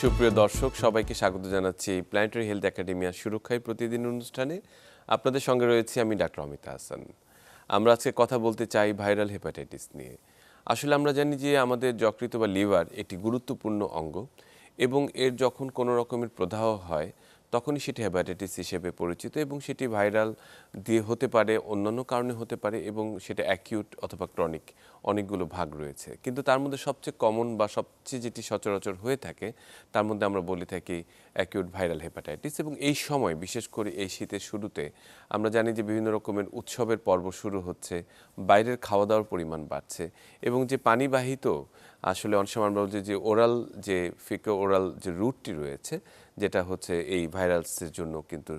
সুপ্রিয় দর্শক, সবাইকে স্বাগত জানাচ্ছি প্ল্যানেটারি হেলথ একাডেমিয়ার সুরক্ষায় প্রতিদিন অনুষ্ঠানে। আপনাদের সঙ্গে রয়েছে আমি ডাক্তার অমিতা হাসান। আমরা আজকে কথা বলতে চাই ভাইরাল হেপাটাইটিস নিয়ে। আসলে আমরা জানি যে আমাদের যকৃৎ বা লিভার একটি গুরুত্বপূর্ণ অঙ্গ এবং এর যখন কোনো রকমের প্রদাহ হয় তখনই সেটি হেপাটাইটিস হিসেবে পরিচিত এবং সেটি ভাইরাল দিয়ে হতে পারে, অন্যান্য কারণে হতে পারে এবং সেটা অ্যাকিউট অথবা ক্রনিক অনেকগুলো ভাগ রয়েছে। কিন্তু তার মধ্যে সবচেয়ে কমন বা সবচেয়ে যেটি সচরাচর হয়ে থাকে তার মধ্যে আমরা বলে থাকি অ্যাকিউট ভাইরাল হেপাটাইটিস। এবং এই সময় বিশেষ করে এই শীতের শুরুতে আমরা জানি যে বিভিন্ন রকমের উৎসবের পর্ব শুরু হচ্ছে, বাইরের খাওয়া দাওয়ার পরিমাণ বাড়ছে এবং যে পানিবাহিত আসলে অনেক সময় আমরা বলছি যে ওরাল যে ফিকো ওরাল যে রুটটি রয়েছে যেটা হচ্ছে এই ভাইরাসের জন্য কিন্তু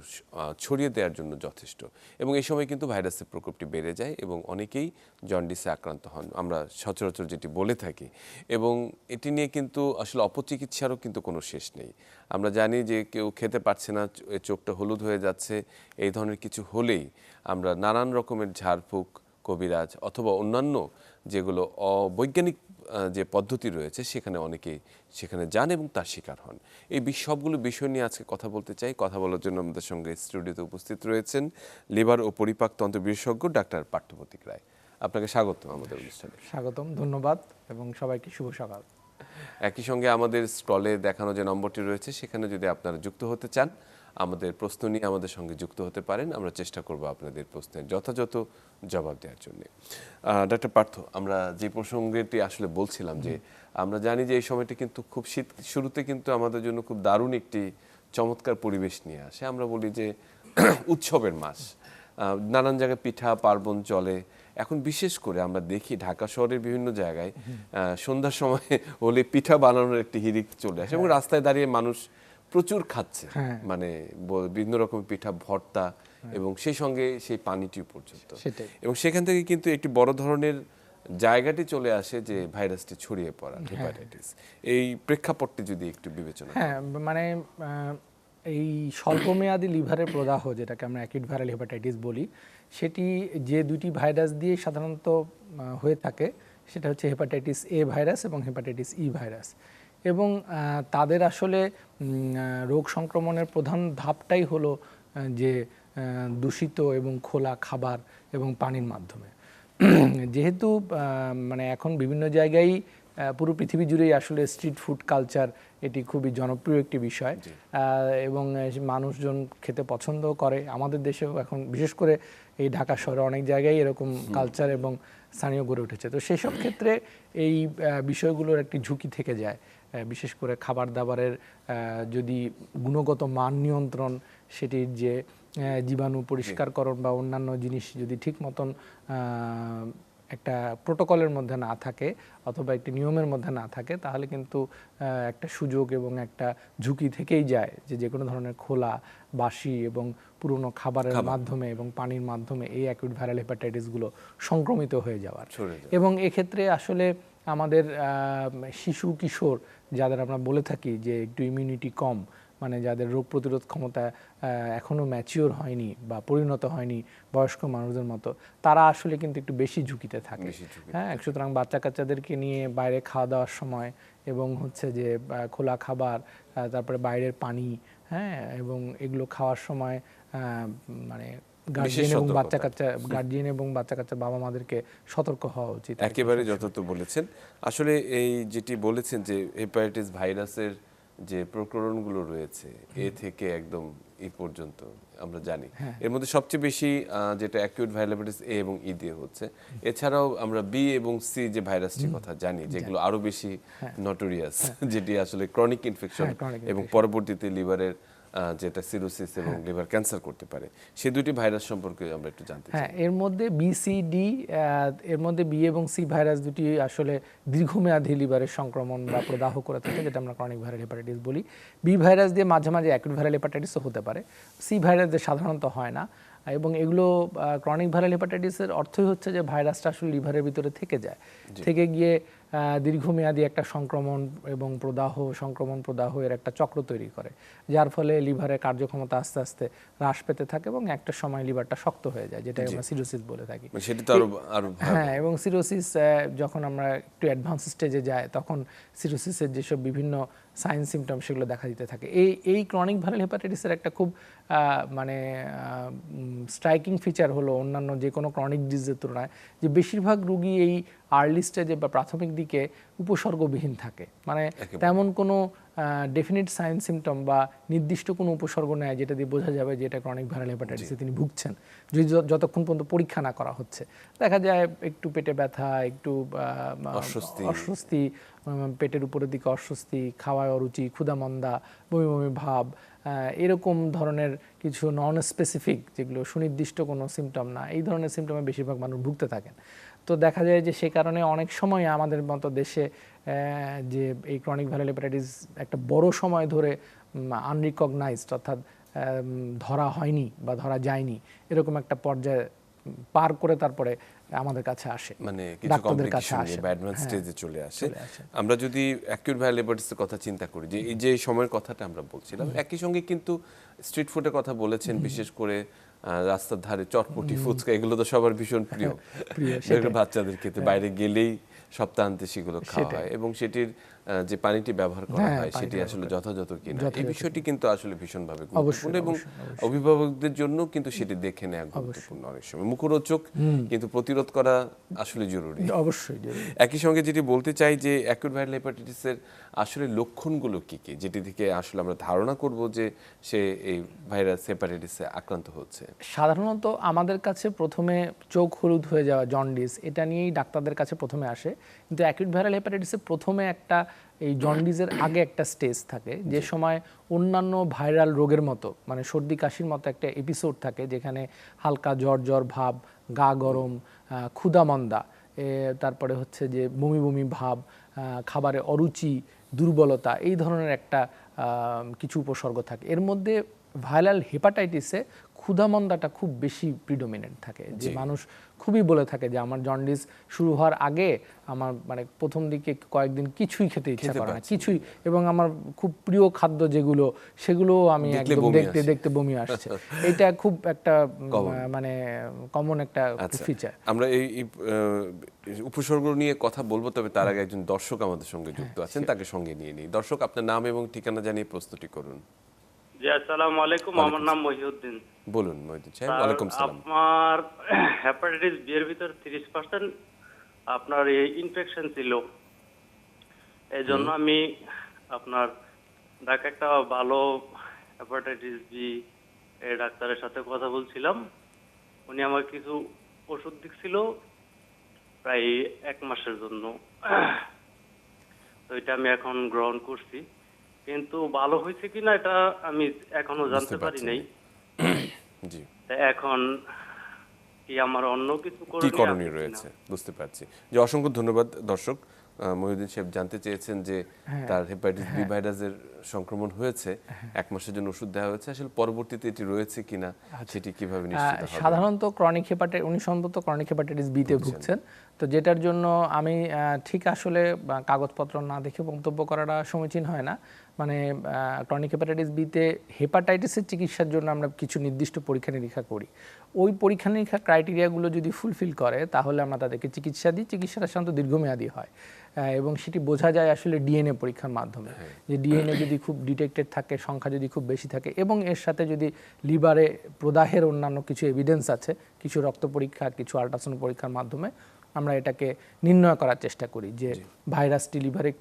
ছড়িয়ে দেওয়ার জন্য যথেষ্ট এবং এই সময় কিন্তু ভাইরাসের প্রকোপটি বেড়ে যায় এবং অনেকেই জন্ডিসে আক্রান্ত হন, আমরা সচরাচর যেটি বলে থাকি। এবং এটি নিয়ে কিন্তু আসলে অপচিকিৎসারও কিন্তু কোনো শেষ নেই। আমরা জানি যে কেউ খেতে পারছে না, চোখটা হলুদ হয়ে যাচ্ছে, এই ধরনের কিছু হলেই আমরা নানান রকমের ঝাড়ফুঁক, কবিরাজ অথবা অন্যান্য যেগুলো অবৈজ্ঞানিক যে পদ্ধতি রয়েছে সেখানে অনেকেই সেখানে যান এবং তার শিকার হন। এই সবগুলো বিষয় নিয়ে আজকে কথা বলতে চাই। কথা বলার জন্য আমাদের সঙ্গে স্টুডিওতে উপস্থিত রয়েছেন লিভার ও পরিপাকতন্ত্র বিশেষজ্ঞ ডাক্তার পার্থপ্রতিক রায়। আপনাকে স্বাগত আমাদের অনুষ্ঠানে। স্বাগতম, ধন্যবাদ এবং সবাইকে শুভ সকাল। একই সঙ্গে আমাদের স্ক্রলে দেখানো যে নম্বরটি রয়েছে সেখানে যদি আপনারা যুক্ত হতে চান, আমাদের প্রশ্ন নিয়ে আমাদের সঙ্গে যুক্ত হতে পারেন। আমরা চেষ্টা করব আপনাদের প্রশ্নের যথাযথ জবাব দেওয়ার জন্য। ডক্টর পার্থ, আমরা যে প্রসঙ্গটি আসলে বলছিলাম যে আমরা জানি যে এই সময়টি কিন্তু খুব শীত শুরুতে কিন্তু আমাদের জন্য খুব দারুণ একটি চমৎকার পরিবেশ নিয়ে আসে। আমরা বলি যে উৎসবের মাস, নানান জায়গায় পিঠা পার্বণ চলে। এখন বিশেষ করে আমরা দেখি ঢাকা শহরের বিভিন্ন জায়গায় সন্ধ্যার সময় হলে পিঠা বানানোর একটি হিড়িক চলে আসে এবং রাস্তায় দাঁড়িয়ে মানুষ প্রচুর খাচ্ছে, মানে বিভিন্ন রকমের পিঠা, ভর্তা এবং সেই সঙ্গে সেই পানিটিও পর্যন্ত। এবং সেখান থেকে কিন্তু একটি বড় ধরনের জায়গাটি চলে আসে যে ভাইরাসটি ছড়িয়ে পড়া হেপাটাইটিস। এই প্রেক্ষাপটটি যদি একটু বিবেচনা মানে এই স্বল্পমেয়াদী লিভারের প্রদাহ, যেটাকে আমরা অ্যাকিউট ভাইরাল হেপাটাইটিস বলি, সেটি যে দুটি ভাইরাস দিয়ে সাধারণত হয়ে থাকে সেটা হচ্ছে হেপাটাইটিস এ ভাইরাস এবং হেপাটাইটিস ই ভাইরাস। এবং তাদের আসলে রোগ সংক্রমণের প্রধান ধাপটাই হলো যে দূষিত এবং খোলা খাবার এবং পানির মাধ্যমে। যেহেতু মানে এখন বিভিন্ন জায়গায় পুরো পৃথিবী জুড়েই আসলে স্ট্রিট ফুড কালচার এটি খুবই জনপ্রিয় একটি বিষয় এবং মানুষজন খেতে পছন্দ করে। আমাদের দেশেও এখন বিশেষ করে এই ঢাকা শহরে অনেক জায়গায় এরকম কালচার এবং স্থানীয় গড়ে উঠেছে। তো সেই সব ক্ষেত্রে এই বিষয়গুলোর একটি ঝুঁকি থেকে যায়, বিশেষ করে খাবার দাবারের যদি গুণগত মান নিয়ন্ত্রণ, সেটির যে জীবাণু পরিষ্কারকরণ বা অন্যান্য জিনিস যদি ঠিক মতন একটা প্রোটোকলের মধ্যে না থাকে অথবা একটি নিয়মের মধ্যে না থাকে, তাহলে কিন্তু একটা সুযোগ এবং একটা ঝুঁকি থেকেই যায় যে কোনো ধরনের খোলা, বাসি এবং পুরনো খাবারের মাধ্যমে এবং পানির মাধ্যমে এই অ্যাকিউট ভাইরাল হেপাটাইটিসগুলো সংক্রমিত হয়ে যাওয়ার। এবং এক্ষেত্রে আসলে আমাদের শিশু কিশোর যাদের আমরা বলে থাকি যে একটু ইমিউনিটি কম, মানে যাদের রোগ প্রতিরোধ ক্ষমতা এখনও ম্যাচিওর হয়নি বা পরিণত হয়নি বয়স্ক মানুষদের মতো, তারা আসলে কিন্তু একটু বেশি ঝুঁকিতে থাকে। হ্যাঁ, সুতরাং বাচ্চা কাচ্চাদেরকে নিয়ে বাইরে খাওয়া দাওয়ার সময় এবং হচ্ছে যে খোলা খাবার, তারপরে বাইরের পানি, হ্যাঁ, এবং এগুলো খাওয়ার সময় মানে গার্জিয়ান এবং বাচ্চা কাচ্চা বাবা মাদেরকে সতর্ক হওয়া উচিত। একেবারে যথার্থ বলেছেন। আসলে এই যেটি বলেছেন যে হেপাটাইটিস ভাইরাসের যে প্রকরণগুলো রয়েছে এ থেকে একদম এই পর্যন্ত আমরা জানি, এর মধ্যে সবচেয়ে বেশি যেটা অ্যাকিউট ভাইরাল হেপাটাইটিস এ এবং ই দিয়ে হচ্ছে। এছাড়াও আমরা বি এবং সি যে ভাইরাসটির কথা জানি, যেগুলো আরো বেশি নটোরিয়াস, যেটি আসলে ক্রনিক ইনফেকশন এবং পরবর্তীতে লিভারের যেটা সিরোসিস এবং লিভার ক্যান্সার করতে পারে। সেই দুটি ভাইরাস সম্পর্কে আমরা একটু জানতে চাই। এর মধ্যে বিসিডি, এর মধ্যে বি এবং সি ভাইরাস দুটি আসলে দীর্ঘমেয়াদী লিভারের সংক্রমণ বা প্রদাহ করে থাকে, যেটা আমরা ক্রনিক ভাইরাল হেপাটাইটিস বলি। বি ভাইরাস দিয়ে মাঝে মাঝে অ্যাকিউট ভাইরাল হেপাটাইটিসও হতে পারে, সি ভাইরাস দিয়ে সাধারণত হয় না। এবং এগুলো ক্রনিক ভাইরাল হেপাটাইটিসের অর্থই হচ্ছে যে ভাইরাসটা আসলে লিভারের ভিতরে থেকে যায়, থেকে গিয়ে দীর্ঘমেয়াদী একটা সংক্রমণ এবং সংক্রমণ প্রদাহ এর একটা চক্র তৈরি করে, যার ফলে লিভারের কার্যক্ষমতা আস্তে আস্তে হ্রাস পেতে থাকে এবং একটা সময় লিভারটা শক্ত হয়ে যায়, যেটা আমরা সিরোসিস বলে থাকি। মানে সেটা তো আরো হ্যাঁ, এবং সিরোসিস যখন আমরা একটু অ্যাডভান্স স্টেজে যায় তখন সিরোসিসের যেসব বিভিন্ন সাইন সিমটম সেগুলো দেখা দিতে থাকে। এই ক্রনিক ভাইরাল হেপাটাইটিসের একটা খুব মানে স্ট্রাইকিং ফিচার হলো অন্যান্য যে কোনো ক্রনিক ডিজিজের তুলনায় যে বেশিরভাগ রোগী এই আর্লি স্টেজে বা প্রাথমিক দিকে উপসর্গবিহীন থাকে, মানে তেমন কোনো ডেফিনিট সাইন সিমটম বা নির্দিষ্ট কোনো উপসর্গ নেয় যেটা দিয়ে বোঝা যাবে যে এটা ক্রনিক ভাইরাল হেপাটাইটিসে তিনি ভুগছেন, যদি যতক্ষণ পর্যন্ত পরীক্ষা না করা হচ্ছে। দেখা যায় একটু পেটে ব্যথা, একটু অস্বস্তি, পেটের উপরের দিকে অস্বস্তি, খাওয়ায় অরুচি, ক্ষুধামন্দা, বমি বমি ভাব, এরকম ধরনের কিছু নন স্পেসিফিক, যেগুলো সুনির্দিষ্ট কোনো সিমটম না, এই ধরনের সিমটমে বেশিরভাগ মানুষ ভুগতে থাকেন। তো দেখা যায় যে সে কারণে অনেক সময় আমাদের মতো দেশে যে এই ক্রনিক ভাইরাল হেপাটাইটিস একটা বড় সময় ধরে আনরিকগনাইজড, অর্থাৎ ধরা হয়নি বা ধরা যায়নি, এরকম একটা পর্যায়ে পার করে তারপরে আমাদের কাছে আসে, মানে কিছু ডাক্তারদের কাছে কমপ্লিকেশন আসে, বা অ্যাডভান্স স্টেজে চলে আসে। চলে আসে। আমরা যদি অ্যাকিউট ভাইরাল হেপাটাইটিসের কথা চিন্তা করি, যে এই যে সময়ের কথাটা আমরা বলছিলাম, একই সঙ্গে কিন্তু স্ট্রিট ফুডের কথা বলেছেন, বিশেষ করে রাস্তার ধারে চটপটি, ফুচকা, এগুলো তো সবার ভীষণ প্রিয়। বাচ্চাদের ক্ষেত্রে বাইরে গেলেই সপ্তাহান্তে সেগুলো খাওয়া হয়, এবং সেটির যে পানিটি ব্যবহার করা হয় সেটি আসলে যথাযথ কিনা, এই বিষয়টি কিন্তু আসলে ভীষণভাবে গুরুত্বপূর্ণ, এবং অভিভাবকদের জন্য কিন্তু সেটি দেখে নেওয়া গুরুত্বপূর্ণ। অনেক সময় মুখরোচক, কিন্তু প্রতিরোধ করা আসলে জরুরি, অবশ্যই। একই সঙ্গে যেটি বলতে চাই যে অ্যাকিউট ভাইরাল হেপাটাইটিসের আসলে লক্ষণগুলো কি কি, যেটি থেকে আসলে আমরা ধারণা করব যে সে এই ভাইরাস হেপাটাইটিসে আক্রান্ত হচ্ছে। সাধারণত আমাদের কাছে প্রথমে চোখ হলুদ হয়ে যাওয়া, জন্ডিস, এটা নিয়েই ডাক্তারদের কাছে প্রথমে আসে। কিন্তু অ্যাকিউট ভাইরাল হেপাটাইটিসে প্রথমে একটা এই জন্ডিসের আগে একটা স্টেজ থাকে, যে সময় অন্যান্য ভাইরাল রোগের মতো, মানে সর্দি কাশির মতো একটা এপিসোড থাকে, যেখানে হালকা জ্বর ভাব, গা গরম, ক্ষুধামন্দা, তারপরে হচ্ছে যে বমি বমি ভাব, খাবারে অরুচি, দুর্বলতা, এই ধরনের একটা কিছু উপসর্গ থাকে। এর মধ্যে ভাইরাল হেপাটাইটিসে ক্ষুধামন্দাটা খুব বেশি প্রিডোমিনেন্ট থাকে, যে মানুষ খুবই বলে থাকে যে আমার জন্ডিস শুরু হওয়ার আগে আমার মানে প্রথম দিকে কয়েকদিন কিছুই খেতে ইচ্ছা করে না, কিছুই, এবং আমার খুব প্রিয় খাদ্য যেগুলো সেগুলো আমি একদম দেখতে বমি আসছে। এটা খুব একটা মানে কমন একটা ফিচার। আমরা এই উপসর্গ নিয়ে কথা বলবো, তবে তার আগে একজন দর্শক আমাদের সঙ্গে যুক্ত আছেন, তাকে সঙ্গে নিয়ে নিই। দর্শক, আপনার নাম এবং ঠিকানা জানিয়ে প্রস্তুতি করুন। জি, আসসালামু আলাইকুম, আমার নাম মহিউদ্দিন। বলুন মহিউদ্দিন সাহেব। ওয়ালাইকুম সালাম। আমার হেপাটাইটিস বি এর ভিতর 30% আপনার এই ইনফেকশন ছিল, এই জন্য আমি আপনার ঢাকা একটা ভালো হেপাটাইটিস বি এই ডাক্তারের সাথে কথা বলছিলাম। উনি আমার কিছু ওষুধ দিচ্ছিল প্রায় 1 মাসের জন্য, তো এটা আমি এখন গ্রহণ করছি, কিন্তু ভালো হয়েছে কিনা এটা আমি এখনো জানতে পারি নাই। জি, এখন কি আমার অন্য কিছু কি করণীয় রয়েছে বুঝতে পারছি। যে অসংখ্য ধন্যবাদ দর্শক। মহিউদ্দিন সাহেব জানতে চেয়েছেন যে তার হেপাটাইটিস বি ভাইরাসের সংক্রমণ হয়েছে, 1 মাসের জন্য ওষুধ দেওয়া হয়েছে, আসলে পরবর্তীতে এটি রয়েছে কিনা সেটি কিভাবে নিশ্চিত হবে। সাধারণত ক্রনিক হেপাটাইটিস, উনি সম্ভবত ক্রনিক হেপাটাইটিস বি তে ভুগছেন, তো যেটার জন্য আমি ঠিক আসলে কাগজপত্র না দেখে মন্তব্য করাটা সমীচীন হয় না। মানে ক্রনিক হেপাটাইটিস বিতে হেপাটাইটিসের চিকিৎসার জন্য আমরা কিছু নির্দিষ্ট পরীক্ষা নিরীক্ষা করি। ওই পরীক্ষা নিরীক্ষা ক্রাইটেরিয়াগুলো যদি ফুলফিল করে তাহলে আমরা তাদেরকে চিকিৎসা দিই। চিকিৎসাটা সাধারণত দীর্ঘমেয়াদী হয়, এবং সেটি বোঝা যায় আসলে ডিএনএ পরীক্ষার মাধ্যমে, যে ডিএনএ যদি খুব ডিটেক্টেড থাকে, সংখ্যা যদি খুব বেশি থাকে, এবং এর সাথে যদি লিভারে প্রদাহের অন্যান্য কিছু এভিডেন্স আছে, কিছু রক্ত পরীক্ষা, কিছু আল্ট্রাসাউন্ড পরীক্ষার মাধ্যমে আমরা এটাকে নির্ণয় করার চেষ্টা করি যে ভাইরাসটি লিভারে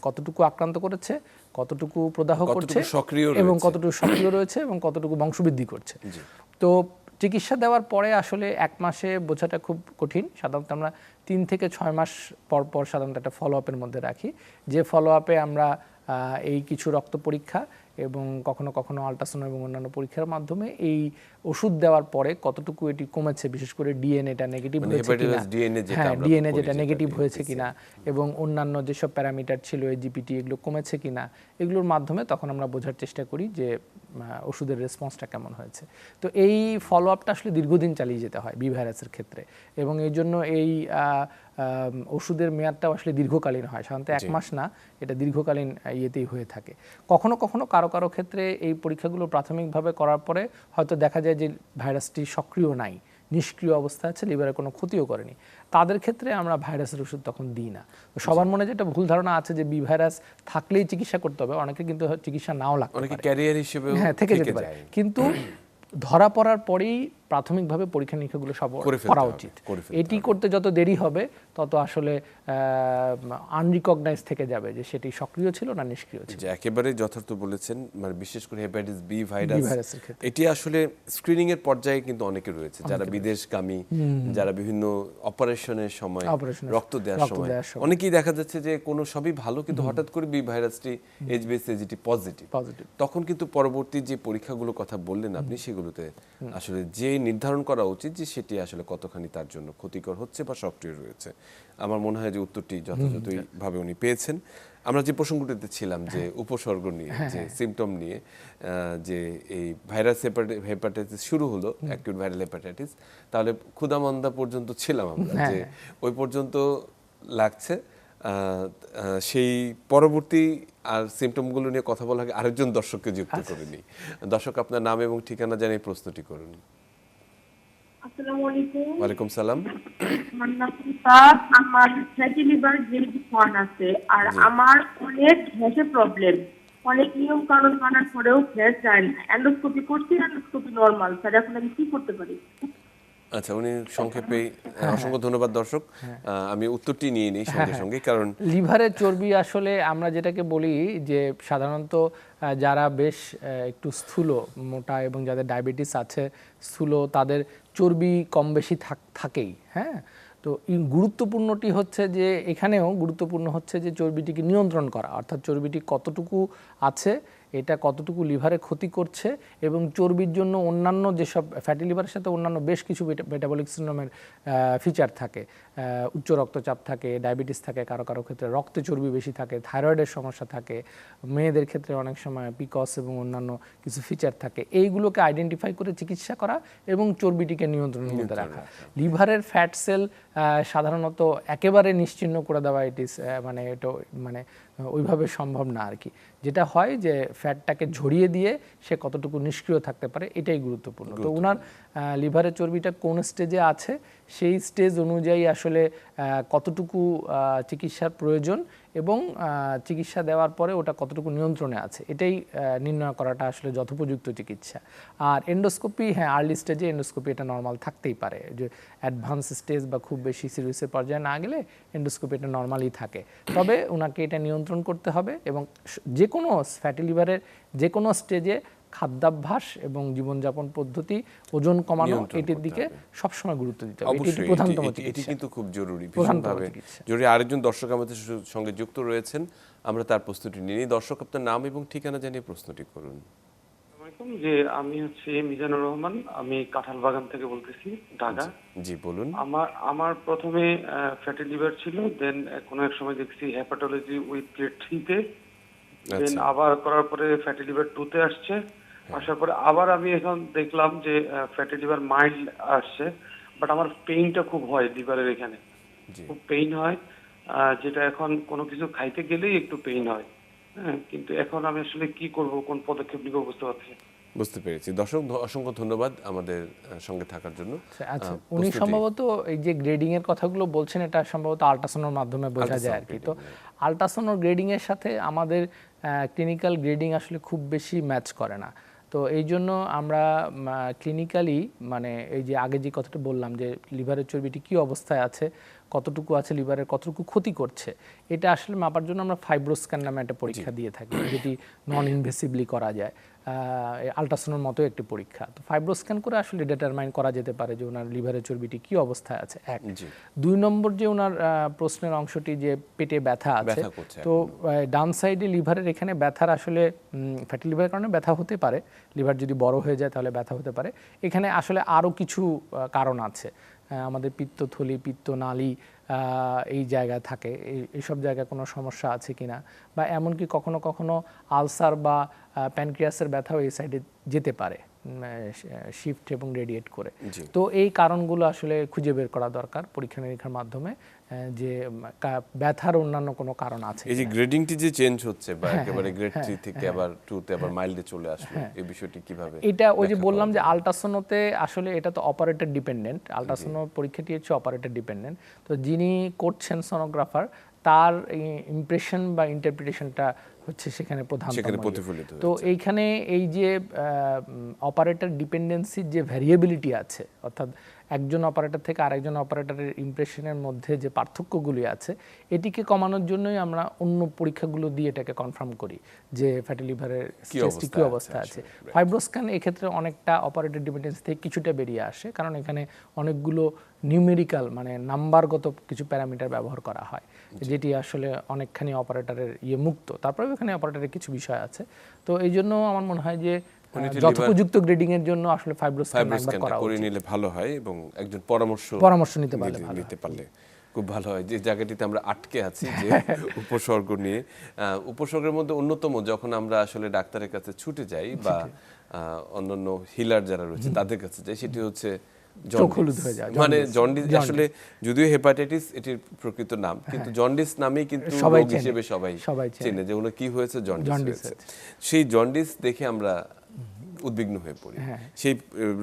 কতটুকু আক্রান্ত করেছে, কতটুকু প্রদাহ করছে, এবং কতটুকু সক্রিয় রয়েছে, এবং কতটুকু বংশবৃদ্ধি করছে। তো চিকিৎসা দেওয়ার পরে আসলে 1 মাসে বোঝাটা খুব কঠিন। সাধারণত আমরা 3 থেকে 6 মাস পর পর সাধারণত একটা ফলো আপের মধ্যে রাখি, যে ফলো আপে আমরা এই কিছু রক্ত পরীক্ষা এবং কখনো কখনো আল্ট্রাসাউন্ড এবং অন্যান্য পরীক্ষার মাধ্যমে এই ওষুধ দেওয়ার পরে কতটুকু এটি কমেছে, বিশেষ করে ডিএনএটা নেগেটিভ হয়েছে কিনা, ডিএনএ যেটা নেগেটিভ হয়েছে কিনা, এবং অন্যান্য যেসব প্যারামিটার ছিল এজিপিটি, এগুলো কমেছে কিনা, এগুলোর মাধ্যমে তখন আমরা বোঝার চেষ্টা করি যে ওষুধের রেসপন্সটা কেমন হয়েছে। তো এই ফলো আপটা আসলে দীর্ঘদিন চালিয়ে যেতে হয় বি ভাইরাসের ক্ষেত্রে, এবং এই জন্য এই ওষুধের মেয়াদটাও আসলে দীর্ঘকালীন হয়, সাধারণত 1 মাস না, এটা দীর্ঘকালীন ইয়েতেই হয়ে থাকে। কখনো কখনো কারো কারো ক্ষেত্রে এই পরীক্ষাগুলো প্রাথমিকভাবে করার পরে হয়তো দেখা যায় যে ভাইরাসটি সক্রিয় নাই, নিষ্ক্রিয় অবস্থা আছে, লিভারে কোনো ক্ষতিও করেনি, তাদের ক্ষেত্রে আমরা ভাইরাসের ওষুধ তখন দিই না। তো সবার মনে যেটা ভুল ধারণা আছে যে বি ভাইরাস থাকলেই চিকিৎসা করতে হবে, অনেকে কিন্তু চিকিৎসা নাও লাগতে অনেকে পারে, ক্যারিয়ার হিসেবে হ্যাঁ থেকে যেতে পারে, কিন্তু ধরা পড়ার পরেই প্রাথমিকভাবে পরীক্ষা নিরীক্ষাগুলো সব করা উচিত। এটি করতে যত দেরি হবে তত আসলে আনরিকগনাইজ থেকে যাবে যে সেটি সক্রিয় ছিল না নিষ্ক্রিয় ছিল। যে একেবারে যথার্থ বলেছেন, মানে বিশেষ করে হেপাটাইটিস বি ভাইরাসের ক্ষেত্রে এটি আসলে স্ক্রিনিং এর পর্যায়ে কিন্তু অনেকে রয়েছে, যারা বিদেশগামী, যারা বিভিন্ন অপারেশনের সময় রক্ত দেওয়ার সময় অনেকেই দেখা যাচ্ছে যে কোনো সবই ভালো, কিন্তু হঠাৎ করে বি ভাইরাসটি এইচবিএসএজিটি পজিটিভ, তখন কিন্তু পরবর্তী যে পরীক্ষাগুলো কথা বললেন আপনি, সেগুলোতে আসলে যে নির্ধারণ করা উচিত যে সেটি আসলে কতখানি তার জন্য ক্ষতিকর হচ্ছে বা সক্রিয় রয়েছে। আমার মনে হয় যে উত্তরটি যথাযথই ভাবে উনি পেয়েছেন। আমরা যে প্রসঙ্গটিতে ছিলাম যে উপসর্গ নিয়ে, যে সিমটম নিয়ে, যে এই ভাইরাস হেপাটাইটিস শুরু হলো, অ্যাকিউট ভাইরাল হেপাটাইটিস, তাহলে ক্ষুধামন্দা পর্যন্ত ছিলাম আমরা, যে ওই পর্যন্ত লাগছে। সেই পরবর্তী আর সিমটমগুলো নিয়ে কথা বলার আগে আরেকজন দর্শককে যুক্ত করে নিই। দর্শক, আপনার নাম এবং ঠিকানা জানিয়ে প্রশ্নটি করুন। আসসালামু আলাইকুম। ওয়ালাইকুম সালাম। আমার নাম ইফাত, আমার ফ্যাটি লিভার গ্রেড 1 আছে, আর আমার অনেক গ্যাসের প্রবলেম, অনেক নিয়ম কানুন মানার পরেও গ্যাস যায় না। এন্ডোস্কোপি করছি, এন্ডোস্কোপি নরমাল, স্যার এখন আমি কি করতে পারি? আচ্ছা, উনি সংক্ষেপে, অসংখ্য ধন্যবাদ দর্শক। আমি উত্তরটি নিয়ে নিই সঙ্গে সঙ্গে, কারণ লিভারের চর্বি আসলে আমরা যেটাকে বলি যে সাধারণত যারা বেশ একটু স্থূল মোটা এবং যাদের ডায়াবেটিস আছে স্থূল, তাদের চর্বি কম বেশি থাকেই। হ্যাঁ, তো গুরুত্বপূর্ণটি হচ্ছে যে এখানেও গুরুত্বপূর্ণ হচ্ছে যে চর্বিটিকে নিয়ন্ত্রণ করা, অর্থাৎ চর্বিটি কতটুকু আছে, এটা কতটুকু লিভারে ক্ষতি করছে, এবং চর্বির জন্য অন্যান্য যেসব ফ্যাটি লিভারের সাথে অন্যান্য বেশ কিছু মেটাবলিক সিন্ড্রোমের ফিচার থাকে, উচ্চ রক্তচাপ থাকে, ডায়াবেটিস থাকে, কারো কারো ক্ষেত্রে রক্তে চর্বি বেশি থাকে, থাইরয়েডের সমস্যা থাকে, মেয়েদের ক্ষেত্রে অনেক সময় পিকস এবং অন্যান্য কিছু ফিচার থাকে। এইগুলোকে আইডেন্টিফাই করে চিকিৎসা করা এবং চর্বিটিকে নিয়ন্ত্রণের মধ্যে রাখা। লিভারের ফ্যাট সেল সাধারণত একেবারে নিশ্চিহ্ন করে দেওয়া ইটিস মানে এটা মানে ওইভাবে সম্ভব না আর কি। যেটা হয় যে ফ্যাটটাকে ঝরিয়ে দিয়ে সে কতটুকু নিষ্ক্রিয় থাকতে পারে, এটাই গুরুত্বপূর্ণ। তো ওনার লিভারের চর্বিটা কোন স্টেজে আছে, সেই স্টেজ অনুযায়ী আসলে কতটুকু চিকিৎসার প্রয়োজন এবং চিকিৎসা দেওয়ার পরে ওটা কতটুকু নিয়ন্ত্রণে আছে, এটাই নির্ণয় করাটা আসলে যথোপযুক্ত চিকিৎসা। আর এন্ডোস্কোপি, হ্যাঁ, আর্লি স্টেজে এন্ডোস্কোপি এটা নর্মাল থাকতেই পারে, যে অ্যাডভান্স স্টেজ বা খুব বেশি সিরিয়াসের পর্যায়ে না গেলে এন্ডোস্কোপি এটা নর্মালই থাকে। তবে ওনাকে এটা নিয়ন্ত্রণ করতে হবে এবং যে কোনো ফ্যাটি লিভারের যে কোনো স্টেজে খাদ্যাভ্যাস এবং জীবনযাপন পদ্ধতি, ওজন কমানো, এটির দিকে সবসময় গুরুত্ব দিতে হবে। এটি প্রধানতম চিকিৎসা, এটি কিন্তু খুব জরুরি, ভীষণভাবে জরুরি। আরেকজন দর্শক আমাদের সঙ্গে যুক্ত রয়েছেন, আমরা তার প্রস্তুতি নিয়ে নিই। দর্শক, আপনার নাম এবং ঠিকানা জানিয়ে প্রশ্নটি করুন। যে আমি হচ্ছে মিজানুর রহমান, আমি কাঁঠাল বাগান থেকে বলতেছি, ঢাকা। জি বলুন। আমার প্রথমে ফ্যাটি লিভার ছিল, দেন কোনো এক সময় দেখছি হেপাটোলজি উইথ গ্রেড 3 তে, দেন আবার করার পরে ফ্যাটি লিভার 2 তে আসছে, আসার পরে আবার আমি এখন দেখলাম যে ফ্যাটি লিভার মাইল্ড আসছে, বাট আমার পেইনটা খুব হয় লিভারের এখানে, খুব পেইন হয়, যেটা এখন কোনো কিছু খাইতে গেলেই একটু পেইন হয়। হ্যাঁ, কিন্তু এখন আমি আসলে কি করব, কোন পদক্ষেপ নিব বুঝতে পারছি। বুঝতে পেরেছি। দর্শক, অসংখ্য ধন্যবাদ আমাদের সঙ্গে থাকার জন্য। আচ্ছা, উনি সম্ভবত এই যে গ্রেডিং এর কথাগুলো বলছেন, এটা সম্ভবত আল্ট্রাসাউন্ডের মাধ্যমে বোঝা যায় আর কি। তো আল্ট্রাসাউন্ড গ্রেডিং এর সাথে আমাদের ক্লিনিক্যাল গ্রেডিং আসলে খুব বেশি ম্যাচ করে না। তো এই জন্য আমরা ক্লিনিক্যালি, মানে এই যে আগে যে কথাটা বললাম যে লিভারের চর্বিটি কী অবস্থায় আছে, কতটুকু আছে, লিভারের কতটুকু ক্ষতি করছে, এটা আসলে মাপার জন্য আমরা ফাইব্রোস্ক্যান নামে একটা পরীক্ষা দিয়ে থাকি, যেটি নন ইনভেসিভলি করা যায়, আল্ট্রাসাউন্ডের মতো একটি পরীক্ষা। তো ফাইব্রোস্ক্যান করে আসলে ডিটারমাইন করা যেতে পারে যে ওনার লিভারের চর্বিটি কী অবস্থায় আছে, এক। 2 নম্বর যে ওনার প্রশ্নের অংশটি যে পেটে ব্যথা আছে, তো ডান সাইডে লিভারের এখানে ব্যথার আসলে ফ্যাটি লিভারের কারণে ব্যথা হতে পারে, লিভার যদি বড় হয়ে যায় তাহলে ব্যথা হতে পারে। এখানে আসলে আরও কিছু কারণ আছে, আমাদের পিত্তথলি, পিত্তনালী এই জায়গায় থাকে, এইসব জায়গায় কোনো সমস্যা আছে কিনা, বা এমনকি কখনো কখনো আলসার বা প্যানক্রিয়াসের ব্যথাও এই সাইডে যেতে পারে। শিফট এবং রেডিয়েট করে। জি। তো এই কারণগুলো আসলে খুঁজে বের করা দরকার পরীক্ষা নিরীক্ষার মাধ্যমে, যে ব্যথার অন্যান্য কোনো কারণ আছে এই যে কিনা। গ্রেডিংটি যে চেঞ্জ হচ্ছে বা হ্যাঁ, একেবারে হ্যাঁ, গ্রেড হ্যাঁ, 3 থেকে আবার 2 তে আবার মাইল্ডে চলে আসলো, এই বিষয়টি কিভাবে এটা ওই যে ব্যাখ্যা বললাম করা যে যায়? আল্ট্রাসোনোতে আসলে এটা তো অপারেটর ডিপেন্ডেন্ট, আল্ট্রাসোনো পরীক্ষাটি হচ্ছে অপারেটর ডিপেন্ডেন্ট। তো যিনি করছেন সোনোগ্রাফার, তার ইমপ্রেশন বা ইন্টারপ্রিটেশনটা হচ্ছে সেখানে প্রধান। সেখানে প্রতিফলিত তো হয়েছে। এইখানে এই যে অপারেটর ডিপেন্ডেন্সির যে ভ্যারিয়েবিলিটি আছে, অর্থাৎ একজন অপারেটর থেকে আরেকজন অপারেটরের ইমপ্রেশনের মধ্যে যে পার্থক্যগুলি আছে, এটিকে কমানোর জন্যই আমরা অন্য পরীক্ষাগুলো দিয়ে এটাকে কনফার্ম করি যে ফ্যাটি লিভারের স্টেজটি কী অবস্থা আছে। ফাইব্রোস্ক্যান এক্ষেত্রে অনেকটা অপারেটর ডিপেন্ডেন্সি থেকে কিছুটা বেরিয়ে আসে, কারণ এখানে অনেকগুলো নিউমেরিক্যাল মানে নাম্বারগত কিছু প্যারামিটার ব্যবহার করা হয়, যেটি আসলে অনেকখানি অপারেটরের মুক্ত। তারপরে এখানে অপারেটরের কিছু বিষয় আছে। তো এই জন্য আমার মনে হয় যে যথোপযুক্ত গ্রেডিং এর জন্য আসলে ফাইব্রোস্ক্যান একবার করা করে উচিত, নিলে ভালো হয় এবং একজন পরামর্শ নিতে পারলে ভালো নিতে পারলে খুব ভালো হয়। যে জায়গাটিতে আমরা আটকে আছি যে উপসর্গ নিয়ে, উপসর্গের মধ্যে অন্যতম যখন আমরা আসলে ডাক্তারের কাছে ছুটে যাই বা অন্যান্য হিলার যারা রয়েছে তাদের কাছে যাই, সেটি হচ্ছে চোখ হলুদ হয়ে যায়। মানে জন্ডিস আসলে যদিও হেপাটাইটিস এটির প্রকৃত নাম, কিন্তু জন্ডিস নামেই কিন্তু সবাই রোগ হিসেবে সবাই চেনে যে ওনার কি হয়েছে, জন্ডিস হয়েছে। সেই জন্ডিস দেখে আমরা উদ্বিগ্ন হয়ে পড়ি। সেই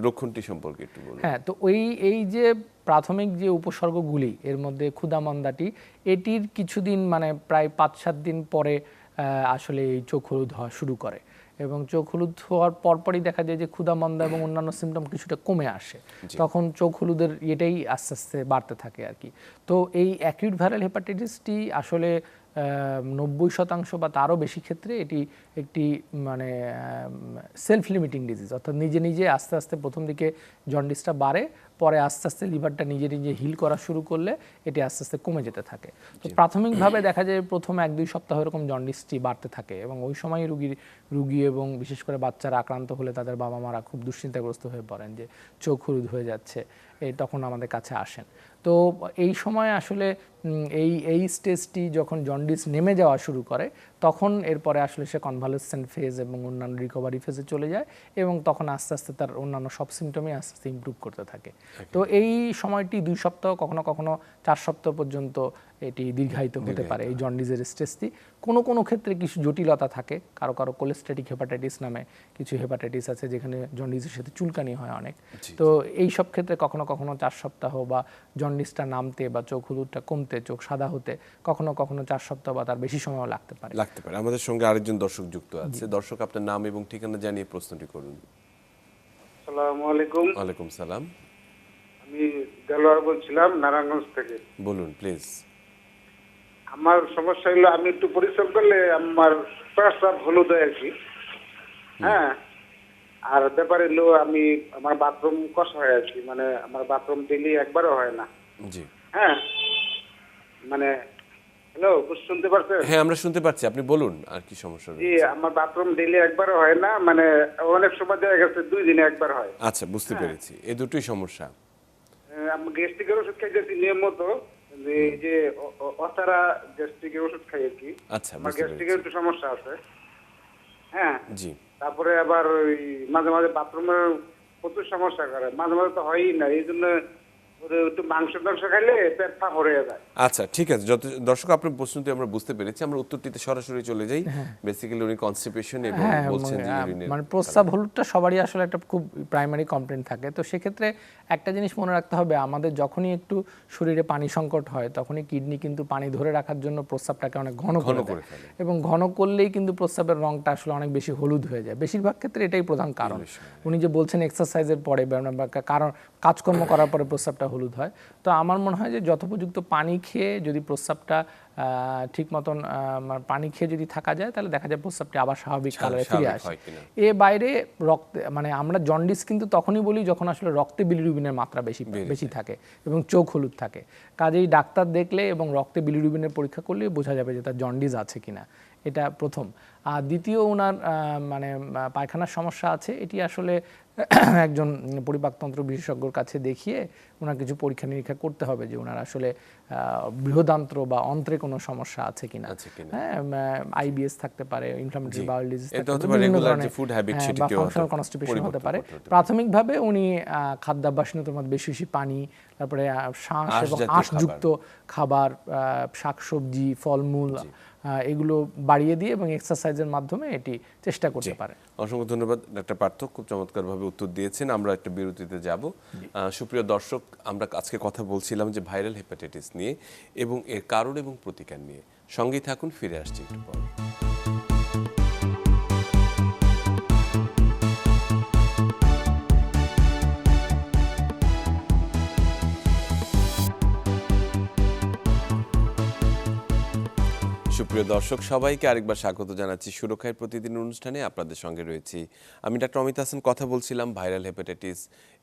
লক্ষণটি সম্পর্কে একটু বলুন। হ্যাঁ, তো এই যে প্রাথমিক যে উপসর্গগুলি, এর মধ্যে ক্ষুধামন্দাটি, এটির কিছুদিন মানে প্রায় 5-7 দিন পরে আসলে এই চোখ হলুদ হওয়া শুরু করে, এবং চোখ হলুদ হওয়ার পরপরই দেখা যায় যে ক্ষুধামন্দা এবং অন্যান্য সিমটম কিছুটা কমে আসে। তখন চোখ হলুদের এটাই আস্তে আস্তে বাড়তে থাকে আর কি। তো এই অ্যাকিউট ভাইরাল হেপাটাইটিসটি আসলে 90% বা তারও বেশি ক্ষেত্রে এটি একটি মানে সেলফ লিমিটিং ডিজিজ, অর্থাৎ নিজে নিজে আস্তে আস্তে প্রথম দিকে জন্ডিসটা বাড়ে, পরে আস্তে আস্তে লিভারটা নিজে নিজে হিল করা শুরু করলে এটি আস্তে আস্তে কমে যেতে থাকে। তো প্রাথমিকভাবে দেখা যায় প্রথম 1-2 সপ্তাহ এরকম জন্ডিসটি বাড়তে থাকে, এবং ওই সময় রুগী এবং বিশেষ করে বাচ্চারা আক্রান্ত হলে তাদের বাবা মারা খুব দুশ্চিন্তাগ্রস্ত হয়ে পড়েন যে চোখ হলুদ হয়ে যাচ্ছে, তখন আমাদের কাছে আসেন। তো এই সময় আসলে এই স্টেজটি যখন জন্ডিস নেমে যাওয়া শুরু করে, তখন এরপরে আসলে সে কনভালেসেন্ট ফেজ এবং অন্যান্য রিকভারি ফেজে চলে যায়, এবং তখন আস্তে আস্তে তার অন্যান্য সব সিমটমই আস্তে আস্তে ইমপ্রুভ করতে থাকে। তো এই সময়টি 2 সপ্তাহ, কখনো কখনো 4 সপ্তাহ পর্যন্ত এটি দীর্ঘায়িত হতে পারে এই জন্ডিসের স্টেজটি। কোনো ক্ষেত্রে কিছু জটিলতা থাকে, কারো কোলেস্ট্যাটিক হেপাটাইটিস নামে কিছু হেপাটাইটিস আছে যেখানে জন্ডিসের সাথে চুলকানি হয় অনেক। তো এই সব ক্ষেত্রে কখনো কখনো 4 সপ্তাহ বা জন্ডিসটা নামতে বা চোখ হলুদটা কমতে, চোখ সাদা হতে কখনো কখনো 4 সপ্তাহ বা তার বেশি সময়ও লাগতে পারে। আমাদের সঙ্গে আরেকজন দর্শক যুক্ত আছে। দর্শক, আপনার নাম এবং ঠিকানা জানিয়ে প্রশ্নটি করুন। আসসালামু আলাইকুম। ওয়ালাইকুম সালাম। আমি দেলোয়ার বলছিলাম নারায়ণগঞ্জ থেকে। বলুন প্লিজ। আমার সমস্যা হলো আমি একটু পরিশ্রম করলে আমার প্রস্রাব হলুদ হয় আর কি। হ্যাঁ, আর ব্যাপারে হলো আমার বাথরুম কষ্ট হয় আর কি, মানে আমার বাথরুম ডেলি একবারও হয় না। জি। হ্যাঁ, মানে হ্যালো, শুনতে পাচ্ছেন? হ্যাঁ, আমরা শুনতে পাচ্ছি, আপনি বলুন আর কি সমস্যা জি, রয়েছে। আমার বাথরুম ডেলি একবারও হয় না, মানে অনেক সময় দেখা গেছে 2 দিনে একবার হয়। আচ্ছা, বুঝতে পেরেছি, এই দুটোই সমস্যা। আমি গ্যাস্ট্রিকের ওষুধ খাইতেছি নিয়মিত, এই যে অসারা গ্যাস্ট্রিকের ওষুধ খাই আর কি। আচ্ছা, আমার বুঝতে গ্যাস্ট্রিকের পেরেছি। একটু সমস্যা আছে। হ্যাঁ, জি। তারপরে আবার ওই মাঝে মাঝে বাথরুমের প্রচুর সমস্যা করে, মাঝে মাঝে তো হয়ই না, এই জন্য একটু মাংস খাইলে পেট ফাঁক হয়ে যায়। আচ্ছা, ঠিক আছে। দর্শক, আপনার প্রশ্নটি আমরা বুঝতে পেরেছি। আমরা উত্তরটিতে সরাসরি চলে যাই। বেসিক্যালি উনি কনস্টিপেশন এবং বলছেন যে ইউরিনের মানে প্রস্রাব হলুদটা সবারই আসলে একটা খুব প্রাইমারি কমপ্লেইন থাকে। তো সেক্ষেত্রে একটা জিনিস মনে রাখতে হবে, আমাদের যখনই একটু শরীরে পানি সংকট হয়, তখনই কিডনি কিন্তু পানি ধরে রাখার জন্য প্রস্রাবটাকে অনেক ঘন করে ফেলে, এবং ঘন করলেই কিন্তু প্রস্রাবের রংটা আসলে অনেক বেশি হলুদ হয়ে যায়। বেশিরভাগ ক্ষেত্রে এটাই প্রধান কারণ। উনি যে বলছেন এক্সারসাইজের পরে বা কারণ কাজকর্ম করার পরে প্রস্রাবটা হলুদ হয়, তো আমার মনে হয় যে যথোপযুক্ত পানি খেয়ে যদি প্রস্রাবটা ঠিক মতন পানি খেয়ে যদি থাকা যায়, তাহলে দেখা যায় প্রস্রাবটি আবার স্বাভাবিক কালারে ফিরে আসে। এর বাইরে রক্তে, মানে আমরা জন্ডিস কিন্তু তখনই বলি যখন আসলে রক্তে বিলিরুবিনের মাত্রা বেশি থাকে এবং চোখ হলুদ থাকে। কাজেই ডাক্তার দেখলে এবং রক্তে বিলিরুবিনের পরীক্ষা করলে বোঝা যাবে যে তার জন্ডিস আছে কিনা, এটা প্রথম। আর দ্বিতীয় ওনার মানে পায়খানার সমস্যা আছে, এটি আসলে একজন পরিপাকতন্ত্র বিশেষজ্ঞর কাছে দেখিয়ে ওনার কিছু পরীক্ষা নিরীক্ষা করতে হবে যে ওনার আসলে বৃহদান্ত্র বা অন্ত্রে কোনো সমস্যা আছে কিনা। হ্যাঁ, আইবিএস থাকতে পারে, ইনফ্লামেটরি বাউল ডিজিজ থাকতে পারে, বিভিন্ন ধরনের বা ফাংশনাল কনস্টিপেশন হতে পারে। প্রাথমিকভাবে উনি খাদ্যাভ্যাস নিয়ন্ত্রণ, বেশি বেশি পানি, তারপরে শ্বাস এবং আঁশযুক্ত খাবার, শাকসবজি, ফলমূল এগুলো বাড়িয়ে দিয়ে এবং এক্সারসাইজের মাধ্যমে এটি চেষ্টা করতে পারে। অসংখ্য ধন্যবাদ ডাক্তার পার্থ, খুব চমৎকারভাবে উত্তর দিয়েছেন। আমরা একটা বিরতিতে যাব। সুপ্রিয় দর্শক, আমরা আজকে কথা বলছিলাম যে ভাইরাল হেপাটাইটিস নিয়ে এবং এর কারণ এবং প্রতিকার নিয়ে। সঙ্গেই থাকুন, ফিরে আসছি একটু পর। সুপ্রিয় দর্শক, সবাইকে আরেকবার স্বাগত জানাচ্ছি সুরক্ষায় প্রতিদিন অনুষ্ঠানে। আপনাদের সঙ্গে রয়েছি আমি ডাক্তার অমিত হাসান। কথা বলছিলাম ভাইরাল হেপাটাইটিস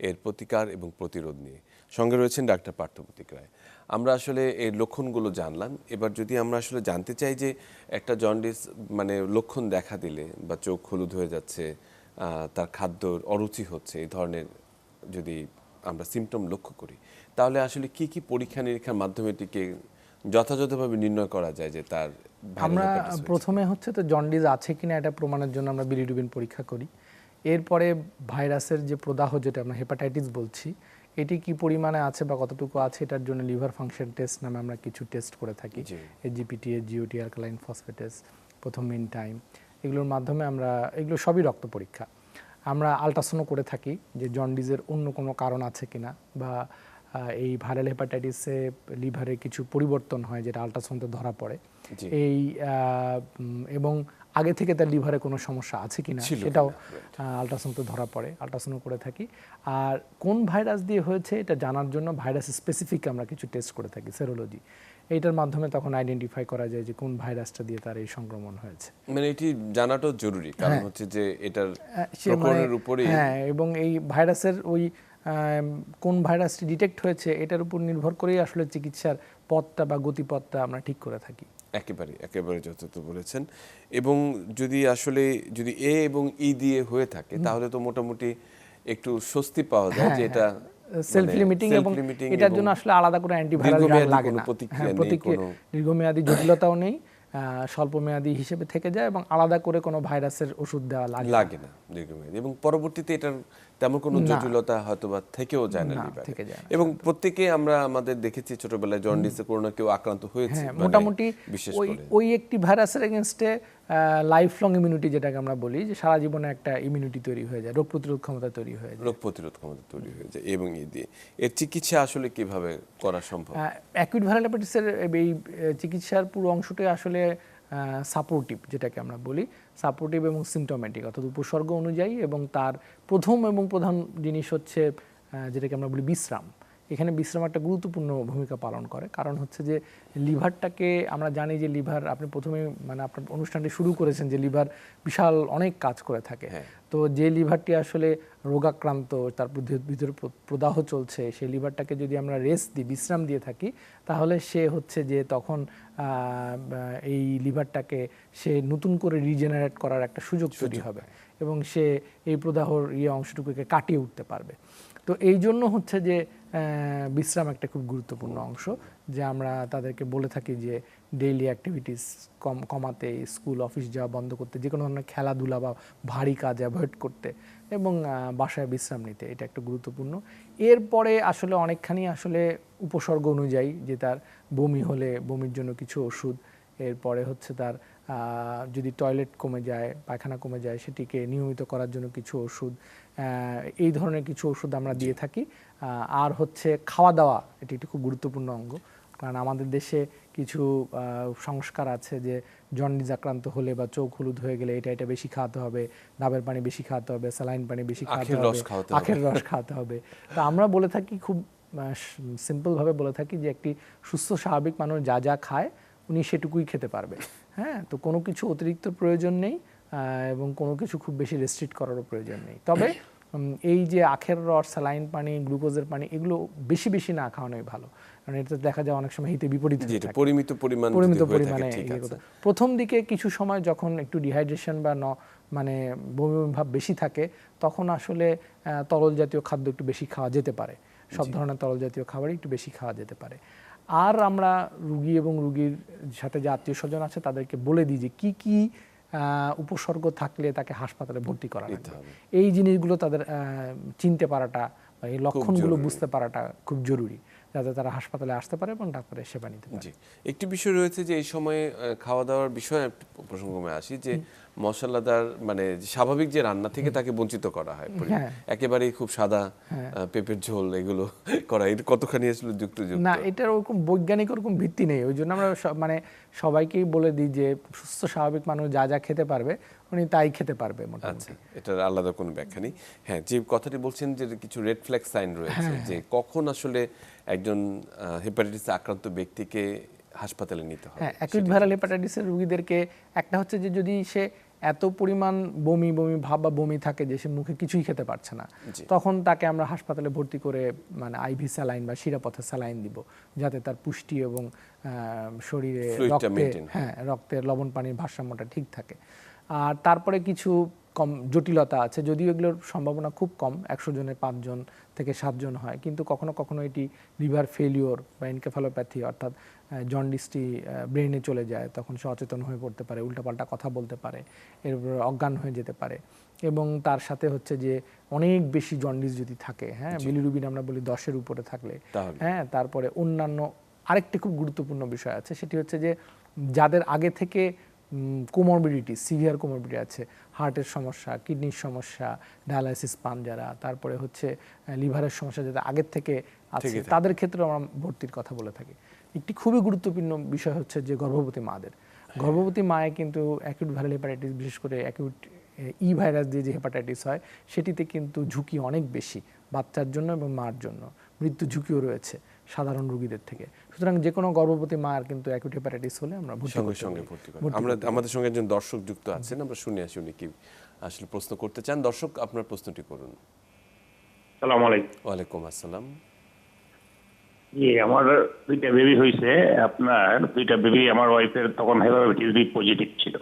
এর প্রতিকার এবং প্রতিরোধ নিয়ে। সঙ্গে রয়েছেন ডাক্তার পার্থ প্রতীক রায়। আমরা আসলে এর লক্ষণগুলো জানলাম। এবার যদি আমরা আসলে জানতে চাই যে একটা জন্ডিস মানে লক্ষণ দেখা দিলে বা চোখ হলুদ হয়ে যাচ্ছে, তার খাদ্যর অরুচি হচ্ছে, এই ধরনের যদি আমরা সিমটম লক্ষ্য করি, তাহলে আসলে কি কি পরীক্ষা নিরীক্ষার মাধ্যমে এটিকে যথাযথভাবে নির্ণয় করা যায় যে তার আমরা প্রথমে হচ্ছে তো জন্ডিস আছে কিনা এটা প্রমাণের জন্য আমরা বিলিরুবিন পরীক্ষা করি। এরপরে ভাইরাসের যে প্রদাহ, যেটা আমরা হেপাটাইটিস বলছি, এটি কি পরিমাণে আছে বা কতটুকু আছে, এটার জন্য লিভার ফাংশন টেস্ট নামে আমরা কিছু টেস্ট করে থাকি। এজিপিটি, জিওটি, অ্যালকালাইন ফসফেটেস, প্রথম মিন টাইম, এগুলোর মাধ্যমে আমরা, এগুলো সবই রক্ত পরীক্ষা। আমরা আলট্রাসাউন্ড করে থাকি যে জন্ডিসের অন্য কোনো কারণ আছে কিনা, বা এই ভাইরাল হেপাটাইটিসে লিভারে কিছু পরিবর্তন হয় যেটা আলট্রাসাউন্ডে ধরা পড়ে। এই এবং আগে থেকে তার লিভারে কোনো সমস্যা আছে কিনা সেটাও আলট্রাসাউন্ডে ধরা পড়ে, আলট্রাসাউন্ড করে থাকি। আর কোন ভাইরাস দিয়ে হয়েছে এটা জানার জন্য ভাইরাস স্পেসিফিক আমরা কিছু টেস্ট করে থাকি, সেরোলজি। এইটার মাধ্যমে তখন আইডেন্টিফাই করা যায় যে কোন ভাইরাসটা দিয়ে তার এই সংক্রমণ হয়েছে। মানে এটি জানাটাও জরুরি, কারণ হচ্ছে যে এটার প্রকরণের উপরে। হ্যাঁ, এবং এই ভাইরাসের ওই কোন ভাইরাসটি ডিটেক্ট হয়েছে এটার উপর নির্ভর করেই আসলে চিকিৎসার পথটা বা গতিপথটা আমরা ঠিক করে থাকি। একেবারে যথার্থ বলেছেন। এবং যদি আসলে যদি এ এবং ই দিয়ে হয়ে থাকে তাহলে তো মোটামুটি একটু স্বস্তি পাওয়া যায় যে এটা সেলফ লিমিটিং, এবং এটার জন্য আসলে আলাদা করে অ্যান্টিভাইরাল ড্রাগ লাগে না। দীর্ঘমেয়াদী জটিলতাও নেই, স্বল্পমেয়াদী হিসেবে থেকে যায় এবং আলাদা করে কোনো ভাইরাসের ওষুধ দেওয়া লাগে না দীর্ঘমেয়াদী। এবং পরবর্তীতে এটার তেমন কোনো জটিলতা হয়তো বা থেকেও যায় না লিভারে। এবং প্রত্যেকে আমরা আমাদের দেখেছি ছোটবেলায় জন্ডিসে কোনো না কেউ আক্রান্ত হয়েছে, মোটামুটি ওই একটি ভাইরাসের এগেনস্টে লাইফ লং ইমিউনিটি, যেটাকে আমরা বলি যে সারা জীবনে একটা ইমিউনিটি তৈরি হয়ে যায়, রোগ প্রতিরোধ ক্ষমতা তৈরি হয়ে যায়। এবং এর চিকিৎসা আসলে কিভাবে করা সম্ভব? অ্যাকিউট ভাইরাল হেপাটাইটিসের এই চিকিৎসার পুরো অংশটাই আসলে সাপোর্টিভ, যেটাকে আমরা বলি সাপোর্টিভ এবং সিমটোমেটিক, অর্থাৎ উপসর্গ অনুযায়ী। এবং তার প্রথম এবং প্রধান জিনিস হচ্ছে যেটাকে আমরা বলি বিশ্রাম। এখানে বিশ্রাম একটা গুরুত্বপূর্ণ ভূমিকা পালন করে, কারণ হচ্ছে যে লিভারটাকে আমরা জানি যে লিভার, আপনি প্রথমে মানে আপনার অনুষ্ঠানটি শুরু করেছেন যে লিভার বিশাল অনেক কাজ করে থাকে। তো যে লিভারটি আসলে রোগাক্রান্ত, তার ভিতরে প্রদাহ চলছে, সেই লিভারটাকে যদি আমরা রেস্ট দিই, বিশ্রাম দিয়ে থাকি, তাহলে সে হচ্ছে যে তখন এই লিভারটাকে সে নতুন করে রিজেনারেট করার একটা সুযোগ তৈরি হবে এবং সে এই প্রদাহর অংশটুকুকে কাটিয়ে উঠতে পারবে। তো এই জন্য হচ্ছে যে বিশ্রাম একটা খুব গুরুত্বপূর্ণ অংশ, যে আমরা তাদেরকে বলে থাকি যে ডেইলি অ্যাক্টিভিটিস কমাতে, স্কুল অফিস যাওয়া বন্ধ করতে, যে কোনো ধরনের খেলাধুলা বা ভারী কাজ অ্যাভয়েড করতে এবং বাসায় বিশ্রাম নিতে, এটা একটা গুরুত্বপূর্ণ। এরপরে আসলে অনেকখানি আসলে উপসর্গ অনুযায়ী, যে তার বমি হলে বমির জন্য কিছু ওষুধ, এরপরে হচ্ছে তার যদি টয়লেট কমে যায়, পায়খানা কমে যায়, সেটিকে নিয়মিত করার জন্য কিছু ওষুধ, এই ধরনের কিছু ওষুধ আমরা দিয়ে থাকি। আর হচ্ছে খাওয়া দাওয়া, এটি একটি খুব গুরুত্বপূর্ণ অঙ্গ, কারণ আমাদের দেশে কিছু সংস্কার আছে যে জন্ডিস আক্রান্ত হলে বা চোখ হলুদ হয়ে গেলে এটা বেশি খাওয়াতে হবে, ডাবের পানি বেশি খাওয়াতে হবে, স্যালাইন পানি বেশি খাওয়াতে হবে, আখের রস খাওয়াতে হবে। তো আমরা বলে থাকি, খুব সিম্পলভাবে বলে থাকি যে একটি সুস্থ স্বাভাবিক মানুষ যা যা খায় উনি সেটুকুই খেতে পারবে। হ্যাঁ, তো কোনো কিছু অতিরিক্ত প্রয়োজন নেই এবং কোনো কিছু খুব বেশি রেস্ট্রিক্ট করারও প্রয়োজন নেই। তবে এই যে আখের রস, স্যালাইন পানি, গ্লুকোজের পানি, এগুলো বেশি বেশি না খাওয়ানোই ভালো, কারণ এটা দেখা যায় অনেক সময় হিতে বিপরীত জি, হয়ে এটা থাকে। পরিমিত পরিমাণ যদি পরিমিত হয়ে থাকে, পরিমাণে ঠিক ইয়ে আছে। করতে। প্রথম দিকে কিছু সময় যখন একটু ডিহাইড্রেশন বা মানে বমি বমি ভাব বেশি থাকে, তখন আসলে তরল জাতীয় খাদ্য একটু বেশি খাওয়া যেতে পারে, সব ধরনের তরল জাতীয় খাবারই একটু বেশি খাওয়া যেতে পারে। আর আমরা রুগী এবং রুগীর সাথে যে আত্মীয় স্বজন আছে তাদেরকে বলে দিই যে কি কি উপসর্গ থাকলে তাকে হাসপাতালে ভর্তি করা লাগবে। এই জিনিসগুলো তাদের চিনতে পারাটা বা এই লক্ষণগুলো বুঝতে পারাটা খুব জরুরি, যাতে তারা হাসপাতালে আসতে পারে এবং ডাক্তারের সেবা নিতে পারে। জি, একটি বিষয় রয়েছে যে এই সময়ে খাওয়া দাওয়ার বিষয়ে একটু প্রসঙ্গে আসি, যে মশলাদার মানে স্বাভাবিক যে রান্না থেকে তাকে বঞ্চিত করা হয়, একেবারেই খুব সাদা পেঁপের ঝোল এগুলো করা, এটা কতখানি আসলে যুক্তিযুক্ত? না, এটার ওরকম বৈজ্ঞানিক ওরকম ভিত্তি নেই, ওই জন্য আমরা মানে সবাইকেই বলে দিই যে সুস্থ স্বাভাবিক মানুষ যা যা খেতে পারবে উনি তাই খেতে পারবে মোটামুটি। আচ্ছা, এটার আলাদা কোনো ব্যাখ্যা নেই। হ্যাঁ, যে কথাটি বলছেন যে কিছু রেড ফ্ল্যাগ সাইন রয়েছে, যে কখন আসলে একজন হেপাটাইটিস আক্রান্ত ব্যক্তিকে হাসপাতালে নিতে হবে। হ্যাঁ, অ্যাকিউট ভাইরাল হেপাটাইটিসের রোগীদেরকে একটা হচ্ছে যে যদি সে এত পরিমাণ বমি বমি ভাব বা বমি থাকে যে সে মুখে কিছুই খেতে পারছে না, তখন তাকে আমরা হাসপাতালে ভর্তি করে মানে আইভি স্যালাইন বা শিরাপথে স্যালাইন দিব, যাতে তার পুষ্টি এবং শরীরে রক্তের লবণ পানির ভারসাম্যটা ঠিক থাকে। আর তারপরে কিছু কম জটিলতা আছে, যদিও এগুলোর সম্ভাবনা খুব কম, 100 জনে 5 জন থেকে 7 জন হয়, কিন্তু কখনো কখনো এটি লিভার ফেলিওর বা এনকেফালোপ্যাথি অর্থাৎ জন্ডিসটি ব্রেনে চলে যায়, তখন সে অচেতন হয়ে পড়তে পারে, উল্টাপাল্টা কথা বলতে পারে, এরপর অজ্ঞান হয়ে যেতে পারে। এবং তার সাথে হচ্ছে যে অনেক বেশি জন্ডিস যদি থাকে, হ্যাঁ, বিলিরুবিন আমরা বলি 10-এর উপরে থাকলে, হ্যাঁ, তারপরে অন্যান্য আরেকটি খুব গুরুত্বপূর্ণ বিষয় আছে, সেটি হচ্ছে যে যাদের আগে থেকে কোমরবিডিটি, সিভিয়ার কোমরবিডিটি আছে, হার্টের সমস্যা, কিডনির সমস্যা, ডায়ালাইসিস পান যারা, তারপরে হচ্ছে লিভারের সমস্যা যাদের আগের থেকে আছে, তাদের ক্ষেত্রে আমরা ভর্তির কথা বলে থাকি। একটি খুবই গুরুত্বপূর্ণ বিষয় হচ্ছে যে গর্ভবতী মাদের, গর্ভবতী মায়ে কিন্তু অ্যাকিউট ভাইরাল হেপাটাইটিস, বিশেষ করে অ্যাকিউট ই ভাইরাস দিয়ে যে হেপাটাইটিস হয়, সেটিতে কিন্তু ঝুঁকি অনেক বেশি বাচ্চার জন্য এবং মার জন্য, মৃত্যু ঝুঁকিও রয়েছে সাধারণ রোগীদের থেকে। সুতরাং যে কোনো গর্ভবতী মার কিন্তু অ্যাকিউট হেপাটাইটিস হলে আমরা সঙ্গে ভর্তি করি। আমরা আমাদের সঙ্গে একজন দর্শক যুক্ত আছেন, আমরা শুনে আসি উনি কি আসলে প্রশ্ন করতে চান। দর্শক, আপনার প্রশ্নটি করুন। আসসালামু আলাইকুম। ওয়ালাইকুম আসসালাম। জি, আমার 2টা বেবি হয়েছে। আপনার 2টা বেবি, আমার ওয়াইফের তখন হেপাটাইটিস বি পজিটিভ ছিল।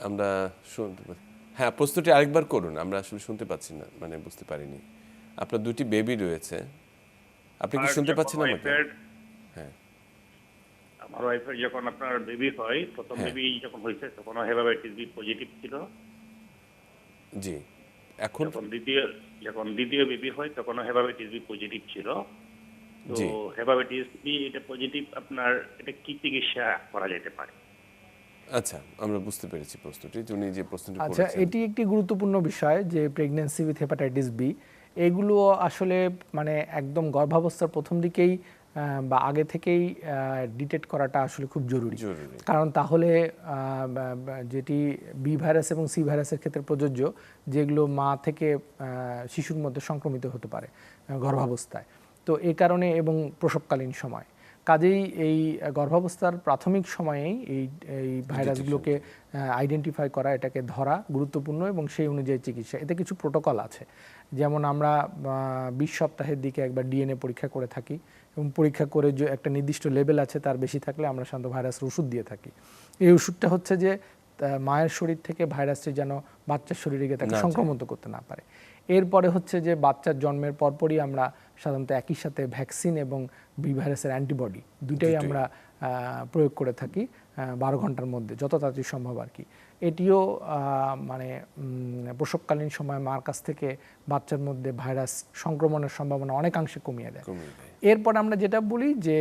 আমরা শুনতে পাচ্ছি, হ্যাঁ, প্রশ্নটি আরেকবার করুন, আমরা আসলে শুনতে পাচ্ছি না, মানে বুঝতে পারিনি। আপনার 2টি বেবি রয়েছে, আপনি কি শুনতে পাচ্ছেন আমাকে? হ্যাঁ, আমার ওয়াইফের যখন আপনার বেবি হয়, প্রথম বেবি যখন হয়েছে তখন হেপাটাইটিস বি পজিটিভ ছিল। জি, এখন যখন দ্বিতীয় বেবি হয় তখন হেপাটাইটিস বি পজিটিভ ছিল। তো হেপাটাইটিস বি এটা পজিটিভ, আপনার এটা কি চিকিৎসা করা যেতে পারে? আচ্ছা, আমরা বুঝতে পেরেছি প্রশ্নটি, উনি যে প্রশ্নটি আচ্ছা, করেছেন। এটি একটি গুরুত্বপূর্ণ বিষয় যে প্রেগন্যান্সি উইথ হেপাটাইটিস বি, এগুলো আসলে মানে একদম গর্ভাবস্থার প্রথম দিকেই বা আগে থেকেই ডিটেক্ট করাটা আসলে খুব জরুরি, কারণ তাহলে যেটি বি ভাইরাস এবং সি ভাইরাসের ক্ষেত্রে প্রযোজ্য, যেগুলো মা থেকে শিশুর মধ্যে সংক্রমিত হতে পারে গর্ভাবস্থায়, তো এই কারণে এবং প্রসবকালীন সময়, কাজেই এই গর্ভাবস্থার প্রাথমিক সময়েই এই ভাইরাসগুলোকে আইডেন্টিফাই করা, এটাকে ধরা গুরুত্বপূর্ণ এবং সেই অনুযায়ী চিকিৎসা। এতে কিছু প্রোটোকল আছে, যেমন আমরা 20 সপ্তাহের দিকে একবার ডিএনএ পরীক্ষা করে থাকি, এবং পরীক্ষা করে যে একটা নির্দিষ্ট লেভেল আছে তার বেশি থাকলে আমরা সাধারণত ভাইরাসের ওষুধ দিয়ে থাকি। এই ওষুধটা হচ্ছে যে মায়ের শরীর থেকে ভাইরাসটি যেন বাচ্চার শরীরে গিয়ে তাকে সংক্রমিত করতে না পারে। এরপরে হচ্ছে যে বাচ্চার জন্মের পরপরই আমরা সাধারণত একই সাথে ভ্যাকসিন এবং বি ভাইরাসের অ্যান্টিবডি দুইটাই আমরা প্রয়োগ করে থাকি 12 ঘন্টার মধ্যে, যত তাড়াতাড়ি সম্ভব আর কি। এটিও মানে প্রসবকালীন সময় মার কাছ থেকে বাচ্চার মধ্যে ভাইরাস সংক্রমণের সম্ভাবনা অনেকাংশে কমিয়ে দেয়। এরপর আমরা যেটা বলি যে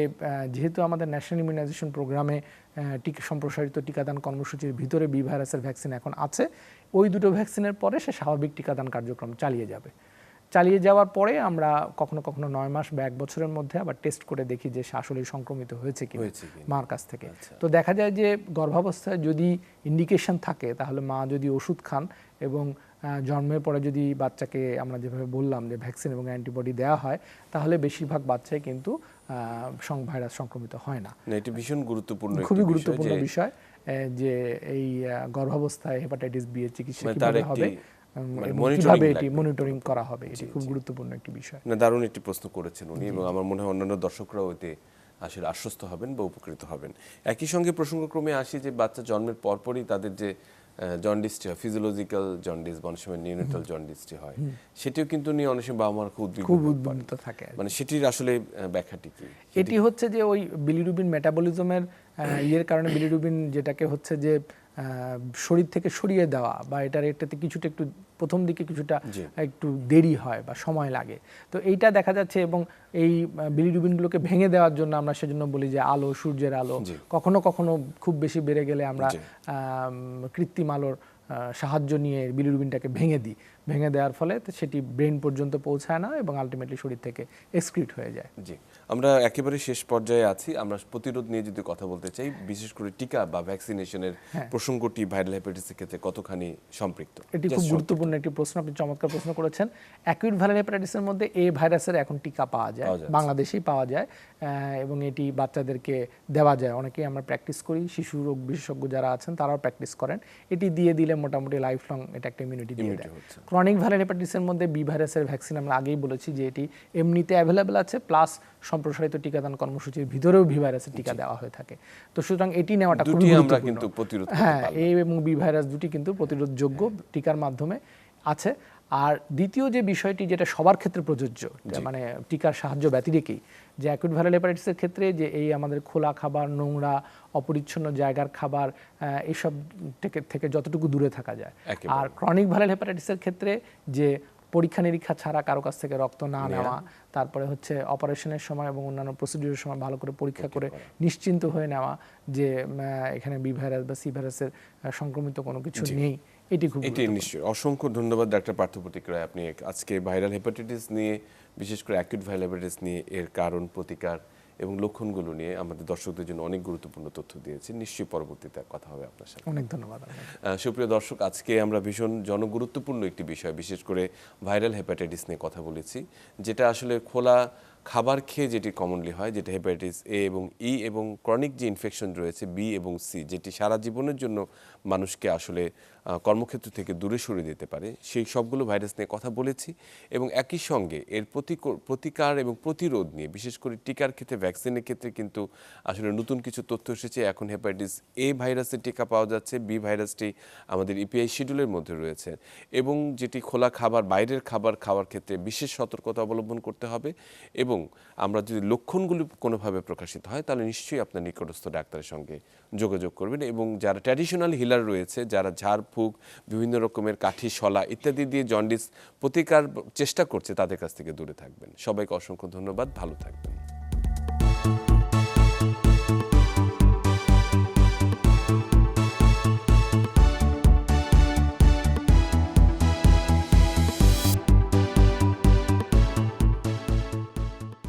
যেহেতু আমাদের ন্যাশনাল ইমিউনাইজেশন প্রোগ্রামে টিকা সম্প্রসারিত টিকাদান কর্মসূচির ভিতরে বি ভাইরাসের ভ্যাকসিন এখন আছে, ওই দুটো ভ্যাকসিনের পরে সে স্বাভাবিক টিকাদান কার্যক্রম চালিয়ে যাবে। চালিয়ে যাওয়ার পরে আমরা কখনো কখনো 9 মাস বা 1 বছরের মধ্যে আবার টেস্ট করে দেখি যে সে আসলে সংক্রমিত হয়েছে কি মার কাছ থেকে। তো দেখা যায় যে গর্ভাবস্থায় যদি ইন্ডিকেশন থাকে, তাহলে মা যদি ওষুধ খান এবং জন্মের পরে যদি বাচ্চাকে আমরা যেভাবে বললাম যে ভ্যাকসিন এবং অ্যান্টিবডি দেওয়া হয়, তাহলে বেশিরভাগ বাচ্চাই কিন্তু ভাইরাস সংক্রমিত হয় না। না, এটি ভীষণ গুরুত্বপূর্ণ একটি খুবই বিষয় গুরুত্বপূর্ণ যে বিষয় যে এই গর্ভাবস্থায় হেপাটাইটিস বি এর চিকিৎসা মানে তার কিভাবে একটি হবে মানে এবং monitoring কিভাবে এটি লাগবে। মনিটরিং করা হবে, এটি খুব গুরুত্বপূর্ণ একটি বিষয়। না, দারুণ একটি প্রশ্ন করেছেন উনি, এবং আমার মনে হয় অন্যান্য দর্শকরাও এতে আসলে আশ্বস্ত হবেন বা উপকৃত হবেন। একই সঙ্গে প্রসঙ্গক্রমে আসি যে বাচ্চা জন্মের পরপরই তাদের যে জন্ডিসটি হয়, ফিজিওলজিক্যাল জন্ডিস বা অনেক সময় নিউনেটাল জন্ডিসটি হয়, সেটিও কিন্তু নিয়ে অনেক সময় বাবা মারা খুব উদ্বিগ্ন খুব হয়ে পড়েন। উদ্বিগ্ন থাকে। মানে সেটির আসলে ব্যাখ্যাটি কি? এটি হচ্ছে যে ওই বিলিরুবিন মেটাবলিজমের ইয়ের কারণে বিলিরুবিন যেটাকে হচ্ছে যে শরীর থেকে সরিয়ে দেওয়া বা এটাতে কিছুটা একটু প্রথম দিকে কিছুটা একটু দেরি হয় বা সময় লাগে। তো এইটা দেখা যাচ্ছে, এবং এই বিলিরুবিনগুলোকে ভেঙে দেওয়ার জন্য আমরা সেজন্য বলি যে আলো, সূর্যের আলো, কখনো কখনো খুব বেশি বেড়ে গেলে আমরা কৃত্রিম আলোর সাহায্য নিয়ে বিলিরুবিনটাকে ভেঙে দেওয়ার ফলে সেটি ব্রেন পর্যন্ত পৌঁছায় না এবং আলটিমেটলি শরীর থেকে এক্সক্রিট হয়ে যায়। জি, আমরা একেবারে শেষ পর্যায়ে আছি। আমরা প্রতিরোধ নিয়ে যদি কথা বলতে চাই, বিশেষ করে টিকা বা ভ্যাকসিনেশনের প্রসঙ্গটি ভাইরাল হেপাটাইটিসের ক্ষেত্রে কতখানি সম্পৃক্ত? এটি খুব গুরুত্বপূর্ণ একটি প্রশ্ন, আপনি চমৎকার প্রশ্ন করেছেন। অ্যাকিউট ভাইরাল হেপাটাইটিসের মধ্যে এই ভাইরাসের এখন টিকা পাওয়া যায়, বাংলাদেশেই পাওয়া যায়, এবং এটি বাচ্চাদেরকে দেওয়া যায়। অনেকেই আমরা প্র্যাকটিস করি, শিশু রোগ বিশেষজ্ঞ যারা আছেন তারাও প্র্যাকটিস করেন। এটি দিয়ে দিলে মোটামুটি লাইফ লং এটা একটা ইমিউনিটি দিয়ে দেয়। ক্রনিক ভাইরাল হেপাটাইটিসের মধ্যে বি ভাইরাসের ভ্যাকসিন আমরা আগেই বলেছি যে এটি এমনিতে অ্যাভেলেবেল আছে, প্লাস সম্প্রসারিত টিকাদান কর্মসূচির ভিতরেও বি ভাইরাসের টিকা দেওয়া হয়ে থাকে। তো সুতরাং এটি নেওয়াটা খুবই গুরুত্বপূর্ণ। হ্যাঁ, এ এবং বি ভাইরাস দুটি কিন্তু প্রতিরোধযোগ্য টিকার মাধ্যমে আছে। আর দ্বিতীয় যে বিষয়টি যেটা সবার ক্ষেত্রে প্রযোজ্য, মানে টিকার সাহায্য ব্যতিরেকেই, যে অ্যাকিউট ভাইরাল হেপাটাইটিসের ক্ষেত্রে যে এই আমাদের খোলা খাবার, নোংরা অপরিচ্ছন্ন জায়গার খাবার, এইসব থেকে যতটুকু দূরে থাকা যায়। আর ক্রনিক ভাইরাল হেপাটাইটিসের ক্ষেত্রে যে পরীক্ষা নিরীক্ষা ছাড়া কারো কাছ থেকে রক্ত না নেওয়া, তারপরে হচ্ছে অপারেশনের সময় এবং অন্যান্য প্রসিডিউরের সময় ভালো করে পরীক্ষা করে নিশ্চিন্ত হয়ে নেওয়া যে এখানে বি ভাইরাস বা সি ভাইরাসের সংক্রমিত কোনো কিছু নেই, এটি খুব নিশ্চয়ই। অসংখ্য ধন্যবাদ ডাক্তার পার্থপ্রতিক রায়, আপনি আজকে ভাইরাল হেপাটাইটিস নিয়ে, বিশেষ করে অ্যাকিউট ভাইরাল হেপাটাইটিস নিয়ে এর কারণ, প্রতিকার এবং লক্ষণগুলো নিয়ে আমাদের দর্শকদের জন্য অনেক গুরুত্বপূর্ণ তথ্য দিয়েছেন। নিশ্চয়ই পরবর্তীতে কথা হবে আপনার সাথে। অনেক ধন্যবাদ। সুপ্রিয় দর্শক, আজকে আমরা ভীষণ জনগুরুত্বপূর্ণ একটি বিষয়, বিশেষ করে ভাইরাল হেপাটাইটিস নিয়ে কথা বলেছি, যেটা আসলে খোলা খাবার খেয়ে যেটি কমনলি হয়, যেটা হেপাটাইটিস এ এবং ই, এবং ক্রনিক যে ইনফেকশন রয়েছে বি এবং সি, যেটি সারা জীবনের জন্য মানুষকে আসলে কর্মক্ষেত্র থেকে দূরে সরিয়ে দিতে পারে, সেই সবগুলো ভাইরাস নিয়ে কথা বলেছি। এবং একই সঙ্গে এর প্রতিকার এবং প্রতিরোধ নিয়ে, বিশেষ করে টিকার ক্ষেত্রে, ভ্যাকসিনের ক্ষেত্রে কিন্তু আসলে নতুন কিছু তথ্য এসেছে। এখন হেপাটাইটিস এ ভাইরাসের টিকা পাওয়া যাচ্ছে, বি ভাইরাসটি আমাদের ইপিআই শিডিউলের মধ্যে রয়েছে, এবং যেটি খোলা খাবার, বাইরের খাবার খাওয়ার ক্ষেত্রে বিশেষ সতর্কতা অবলম্বন করতে হবে। এবং আমরা যদি লক্ষণগুলি কোনোভাবে প্রকাশিত হয়, তাহলে নিশ্চয়ই আপনার নিকটস্থ ডাক্তারের সঙ্গে যোগাযোগ করবেন। এবং যারা ট্র্যাডিশনাল হিলার রয়েছে, যারা ঝাড়ফুঁক, বিভিন্ন রকমের কাঠি, শলা ইত্যাদি দিয়ে জন্ডিস প্রতিকার চেষ্টা করছে, তাদের কাছ থেকে দূরে থাকবেন। সবাইকে অসংখ্য ধন্যবাদ, ভালো থাকবেন।